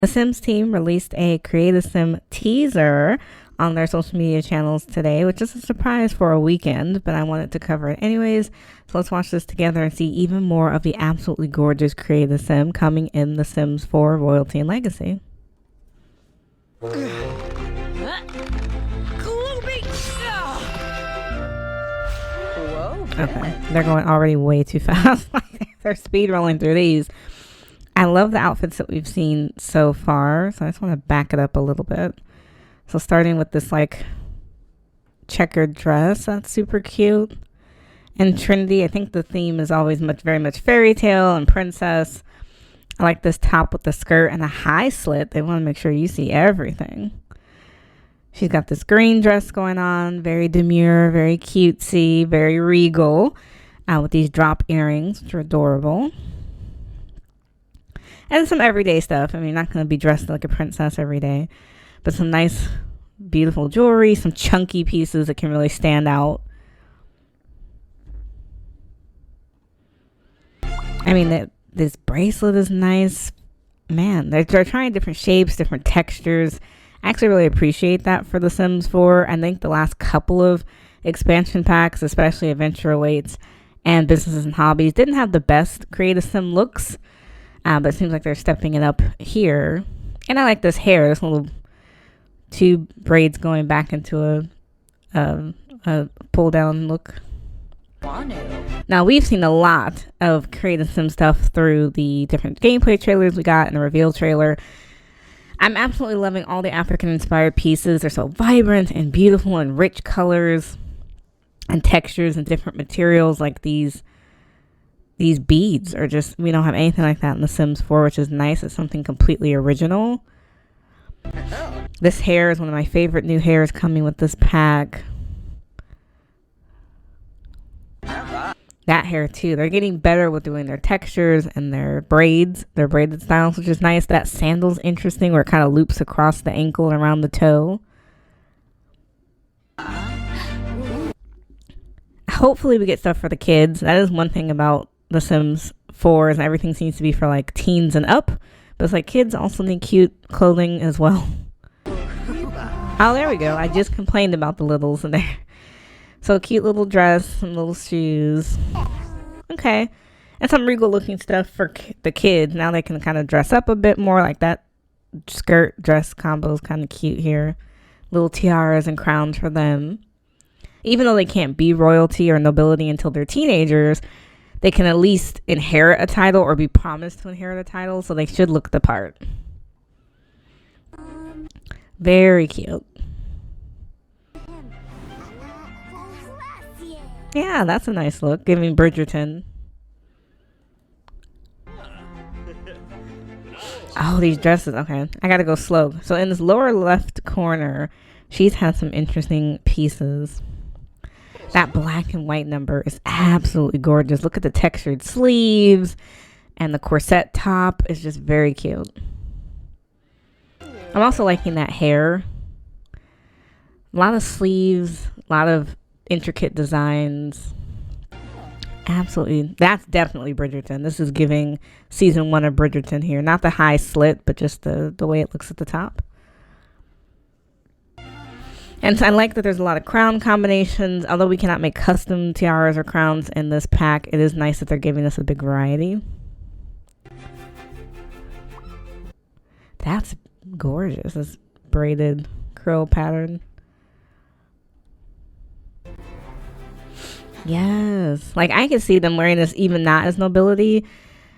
The Sims team released a Create a Sim teaser on their social media channels today, which is a surprise for a weekend, but I wanted to cover it anyways. So let's watch this together and see even more of the absolutely gorgeous Create a Sim coming in The Sims 4 Royalty and Legacy. Okay, they're going already way too fast. They're speed rolling through these. I love the outfits that we've seen so far, so I just want to back it up a little bit. So starting with this like checkered dress, that's super cute. And Trinity, I think the theme is always very much fairy tale and princess. I like this top with the skirt and a high slit. They want to make sure you see everything. She's got this green dress going on, very demure, very cutesy, very regal, with these drop earrings, which are adorable. And some everyday stuff. I mean, not going to be dressed like a princess every day, but some nice, beautiful jewelry, some chunky pieces that can really stand out. I mean, this bracelet is nice. Man, they're trying different shapes, different textures. I actually really appreciate that for The Sims 4. I think the last couple of expansion packs, especially Adventure Awaits and Businesses and Hobbies, didn't have the best Create a Sim looks. But it seems like they're stepping it up here. And I like this hair. This little two braids going back into a pull down look. Now, we've seen a lot of Create a Sim stuff through the different gameplay trailers we got and the reveal trailer. I'm absolutely loving all the African inspired pieces. They're so vibrant and beautiful and rich colors and textures and different materials. Like these beads are just, we don't have anything like that in The Sims 4, which is nice. It's something completely original. This hair is one of my favorite new hairs coming with this pack. That hair too. They're getting better with doing their textures and their braids, their braided styles, which is nice. That sandal's interesting where it kind of loops across the ankle and around the toe. Hopefully we get stuff for the kids. That is one thing about The Sims 4 is everything seems to be for like teens and up. But it's like kids also need cute clothing as well. Oh, there we go. I just complained about the littles in there. So cute little dress, some little shoes. Okay. And some regal looking stuff for the kids. Now they can kind of dress up a bit more, like that skirt dress combo is kind of cute here. Little tiaras and crowns for them. Even though they can't be royalty or nobility until they're teenagers, they can at least inherit a title or be promised to inherit a title, so they should look the part. Very cute. Yeah, that's a nice look. Giving Bridgerton. Oh, these dresses. Okay, I gotta go slow. So in this lower left corner, she's had some interesting pieces. That black and white number is absolutely gorgeous. Look at the textured sleeves and the corset top is just very cute. I'm also liking that hair. A lot of sleeves, a lot of intricate designs. Absolutely. That's definitely Bridgerton. This is giving season 1 of Bridgerton here. Not the high slit, but just the way it looks at the top. And so I like that there's a lot of crown combinations. Although we cannot make custom tiaras or crowns in this pack, it is nice that they're giving us a big variety. That's gorgeous. This braided curl pattern. Yes. Like I could see them wearing this even not as nobility.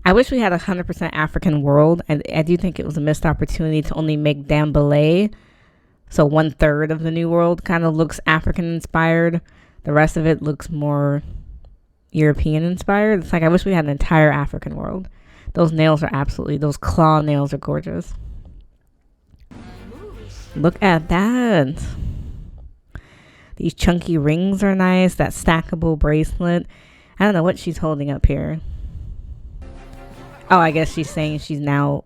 I wish we had 100% African world. And I do think it was a missed opportunity to only make Dambélé. So 1/3 of the new world kind of looks African inspired. The rest of it looks more European inspired. It's like I wish we had an entire African world. Those nails are those claw nails are gorgeous. Look at that. These chunky rings are nice. That stackable bracelet. I don't know what she's holding up here. Oh, I guess she's saying she's now,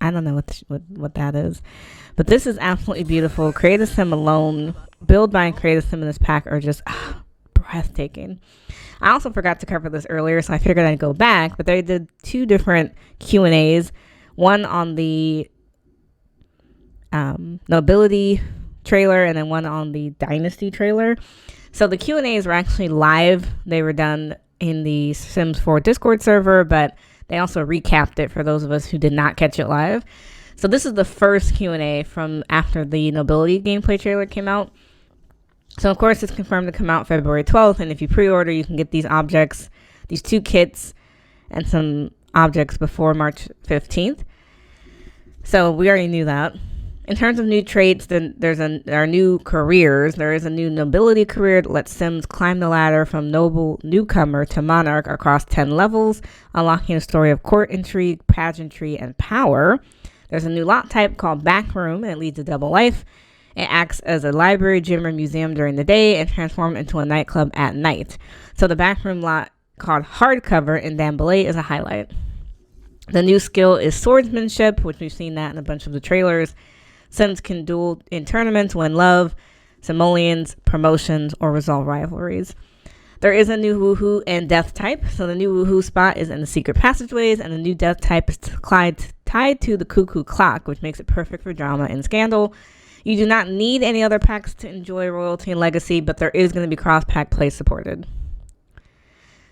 I don't know what that is. But this is absolutely beautiful. Create a Sim alone, Build by and Create a Sim in this pack are just breathtaking. I also forgot to cover this earlier, so I figured I'd go back. But they did 2 different Q&As one on the Nobility trailer and then one on the Dynasty trailer. So the Q&As were actually live. They were done in the Sims 4 Discord server, but they also recapped it for those of us who did not catch it live. So this is the first Q&A from after the Nobility gameplay trailer came out. So of course it's confirmed to come out February 12th, and if you pre-order, you can get these objects, these 2 kits, and some objects before March 15th. So we already knew that. In terms of new traits, then there are new careers. There is a new nobility career that lets Sims climb the ladder from noble newcomer to monarch across 10 levels, unlocking a story of court intrigue, pageantry, and power. There's a new lot type called Backroom, and it leads a double life. It acts as a library, gym, or museum during the day and transforms into a nightclub at night. So the Backroom lot called Hardcover in Dambalay is a highlight. The new skill is swordsmanship, which we've seen that in a bunch of the trailers. Sims can duel in tournaments, win love, simoleons, promotions, or resolve rivalries. There is a new woohoo and death type. So the new woohoo spot is in the secret passageways, and the new death type is tied to the cuckoo clock, which makes it perfect for drama and scandal. You do not need any other packs to enjoy royalty and legacy, but there is going to be cross-pack play supported.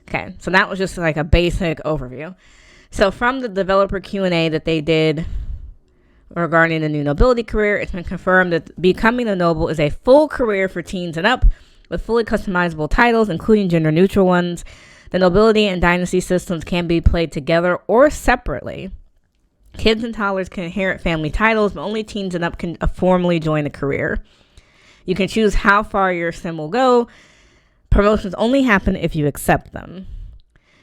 Okay, so that was just like a basic overview. So from the developer Q&A that they did regarding the new nobility career, it's been confirmed that becoming a noble is a full career for teens and up, with fully customizable titles, including gender-neutral ones. The nobility and dynasty systems can be played together or separately. Kids and toddlers can inherit family titles, but only teens and up can formally join the career. You can choose how far your sim will go. Promotions only happen if you accept them.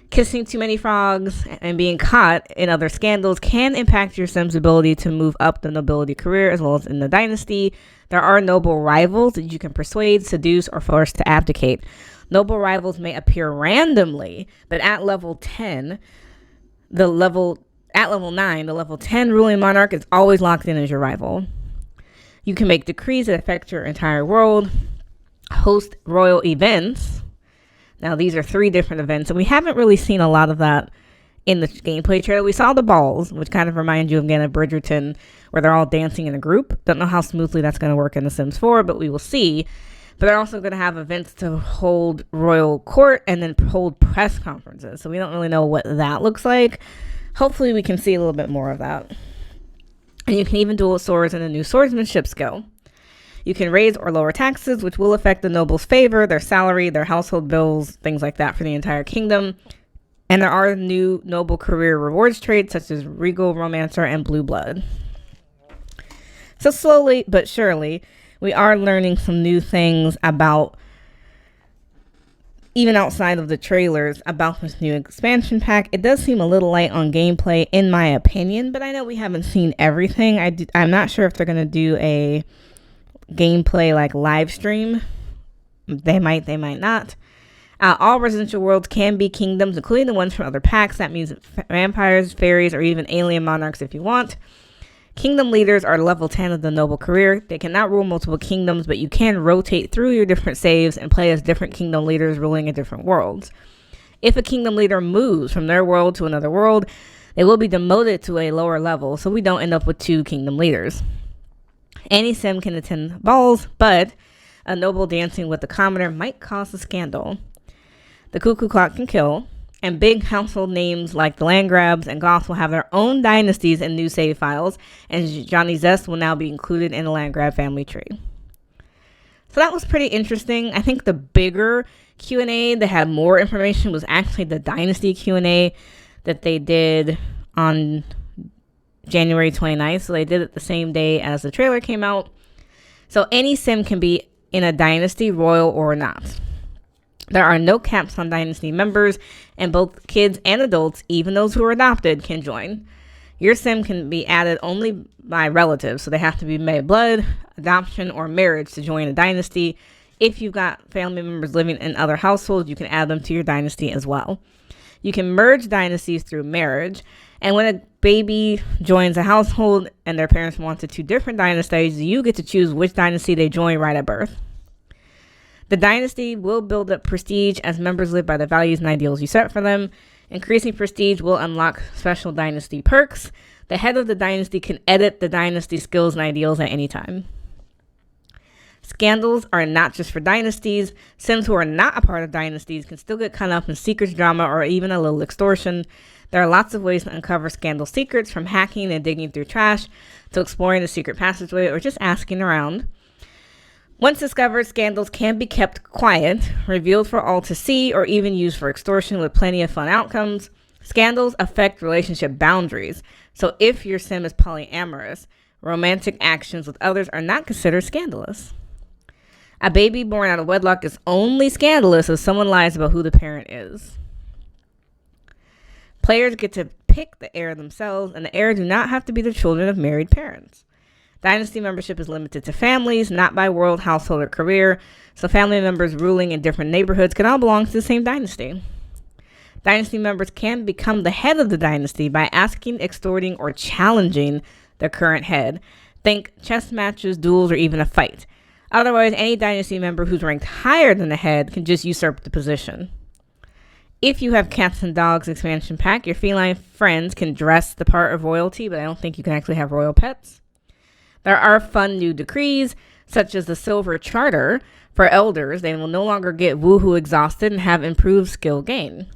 Kissing too many frogs and being caught in other scandals can impact your sim's ability to move up the nobility career as well as in the dynasty. There are noble rivals that you can persuade, seduce, or force to abdicate. Noble rivals may appear randomly, but at level 9, the level 10 ruling monarch is always locked in as your rival. You can make decrees that affect your entire world, host royal events. Now, these are 3 different events, and we haven't really seen a lot of that in the gameplay trailer. We saw the balls, which kind of remind you again of Bridgerton, where they're all dancing in a group. Don't know how smoothly that's going to work in The Sims 4, but we will see. But they're also going to have events to hold royal court and then hold press conferences. So we don't really know what that looks like. Hopefully we can see a little bit more of that. And you can even duel swords in a new swordsmanship skill. You can raise or lower taxes, which will affect the noble's favor, their salary, their household bills, things like that for the entire kingdom. And there are new noble career rewards traits such as Regal Romancer and Blue Blood. So slowly but surely, we are learning some new things about, even outside of the trailers, about this new expansion pack. It does seem a little light on gameplay, in my opinion, but I know we haven't seen everything. I'm not sure if they're going to do a gameplay like live stream. They might not. All residential worlds can be kingdoms, including the ones from other packs. That means vampires, fairies, or even alien monarchs if you want. Kingdom leaders are level 10 of the noble career. They cannot rule multiple kingdoms, but you can rotate through your different saves and play as different kingdom leaders ruling in different worlds. If a kingdom leader moves from their world to another world, they will be demoted to a lower level, so we don't end up with 2 kingdom leaders. Any sim can attend balls, but a noble dancing with a commoner might cause a scandal. The cuckoo clock can kill, and big household names like the Landgrabs and Goths will have their own dynasties and new save files, and Johnny Zest will now be included in the Landgrab family tree. So that was pretty interesting. I think the bigger Q&A that had more information was actually the Dynasty Q&A that they did on January 29th. So they did it the same day as the trailer came out. So any sim can be in a dynasty, royal or not. There are no caps on dynasty members, and both kids and adults, even those who are adopted, can join. Your sim can be added only by relatives, so they have to be made blood, adoption, or marriage to join a dynasty. If you've got family members living in other households, you can add them to your dynasty as well. You can merge dynasties through marriage, and when a baby joins a household and their parents wanted 2 different dynasties, you get to choose which dynasty they join right at birth. The dynasty will build up prestige as members live by the values and ideals you set for them. Increasing prestige will unlock special dynasty perks. The head of the dynasty can edit the dynasty's skills and ideals at any time. Scandals are not just for dynasties. Sims who are not a part of dynasties can still get caught up in secrets drama or even a little extortion. There are lots of ways to uncover scandal secrets, from hacking and digging through trash to exploring the secret passageway or just asking around. Once discovered, scandals can be kept quiet, revealed for all to see, or even used for extortion with plenty of fun outcomes. Scandals affect relationship boundaries. So if your sim is polyamorous, romantic actions with others are not considered scandalous. A baby born out of wedlock is only scandalous if someone lies about who the parent is. Players get to pick the heir themselves, and the heir do not have to be the children of married parents. Dynasty membership is limited to families, not by world, household, or career, so family members ruling in different neighborhoods can all belong to the same dynasty. Dynasty members can become the head of the dynasty by asking, extorting, or challenging the current head. Think chess matches, duels, or even a fight. Otherwise, any dynasty member who's ranked higher than the head can just usurp the position. If you have Cats and Dogs expansion pack, your feline friends can dress the part of royalty, but I don't think you can actually have royal pets. There are fun new decrees, such as the Silver Charter for elders. They will no longer get woohoo exhausted and have improved skill gain.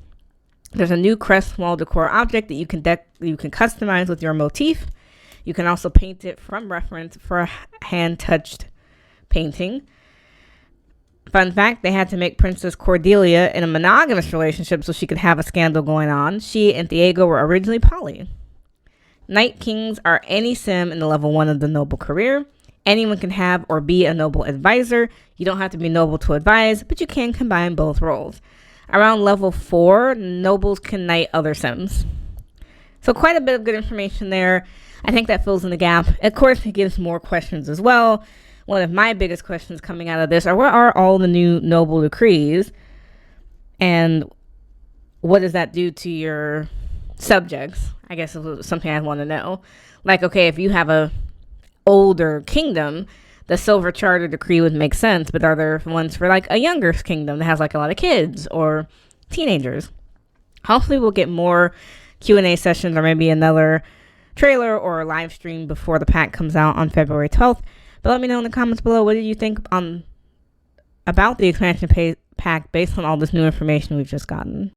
There's a new crest wall decor object that you can customize with your motif. You can also paint it from reference for a hand-touched painting. Fun fact, they had to make Princess Cordelia in a monogamous relationship so she could have a scandal going on. She and Diego were originally poly. Night Kings are any sim in the level 1 of the noble career. Anyone can have or be a noble advisor. You don't have to be noble to advise, but you can combine both roles. Around level 4, nobles can knight other sims. So quite a bit of good information there. I think that fills in the gap. Of course, it gives more questions as well. One of my biggest questions coming out of this are, what are all the new noble decrees? And what does that do to your subjects? I guess is something I want to know. Like, okay, if you have a older kingdom, the Silver Charter decree would make sense, but are there ones for like a younger kingdom that has like a lot of kids or teenagers? Hopefully we'll get more Q&A sessions or maybe another trailer or a live stream before the pack comes out on February 12th. But let me know in the comments below, what did you think about the expansion pack based on all this new information we've just gotten?